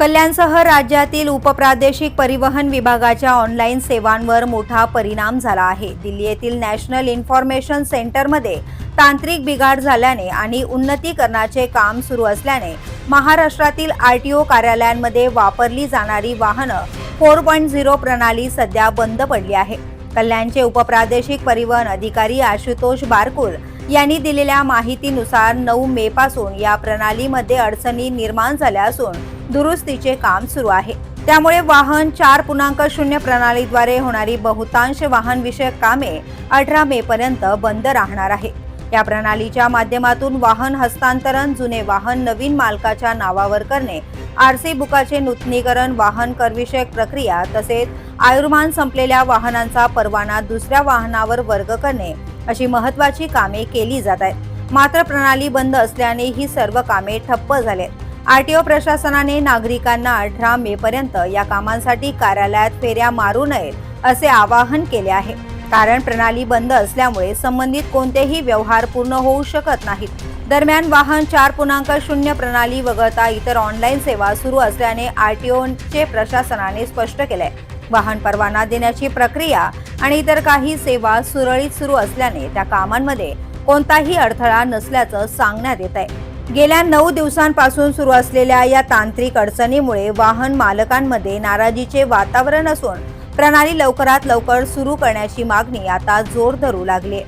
कल्याणसह राज्यातील उपप्रादेशिक परिवहन विभागाच्या ऑनलाईन सेवांवर मोठा परिणाम झाला आहे। दिल्ली येथील नॅशनल इन्फॉर्मेशन सेंटरमध्ये तांत्रिक बिघाड झाल्याने आणि उन्नतीकरणाचे काम सुरू असल्याने महाराष्ट्रातील आरटीओ कार्यालयांमध्ये वापरली जाणारी वाहनं 4.0 प्रणाली सध्या बंद पडली आहे। कल्याणचे उपप्रादेशिक परिवहन अधिकारी आशुतोष बारकुल यांनी दिलेल्या माहितीनुसार 9 मे पासून या प्रणालीमध्ये अडचणी निर्माण झाल्या असून दुरुस्तीचे काम सुरू आहे। त्यामुळे वाहन 4.0 प्रणालीद्वारे होणारी बहुतांश वाहन विषयक कामे 18 मे पर्यंत बंद राहणार आहे। या प्रणालीच्या माध्यमातून वाहन हस्तांतरण, जुने वाहन नवीन मालकाच्या नावावर करणे, आरसी बुकाचे नूतनीकरण, वाहन कर विषयक प्रक्रिया तसेच आयुर्मान संपलेल्या वाहनांचा परवाना दुसऱ्या वाहनावर वर्ग करणे अशी महत्त्वाची कामे केली जात आहेत। मात्र प्रणाली बंद असल्याने ही सर्व कामे ठप्प झाली। आरटीओ प्रशासनाने नागरिकांना 18 मे पर्यंत या कामांसाठी कार्यालयात फेऱ्या मारू नयेत असे आवाहन केले आहे। कारण प्रणाली बंद असल्यामुळे संबंधित कोणतेही व्यवहार पूर्ण होऊ शकत नाहीत। दरम्यान वाहन 4.0 प्रणाली वगळता इतर ऑनलाईन सेवा सुरू असल्याने आरटीओचे प्रशासनाने स्पष्ट केले। वाहन परवाना देण्याची प्रक्रिया आणि इतर काही सेवा सुरळीत सुरू असल्याने त्या कामांमध्ये कोणताही अडथळा नसल्याचं सांगण्यात येत आहे। गेल्या 9 दिवसांपासून सुरू असलेल्या या तांत्रिक अडचणीमुळे वाहन मालकांमध्ये नाराजीचे वातावरण असून प्रणाली लवकरात लवकर सुरू करण्याची मागणी आता जोर धरू लागली।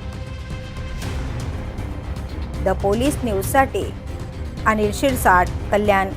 द पोलीस न्यूजसाठी अनिल शिरसाट, कल्याण।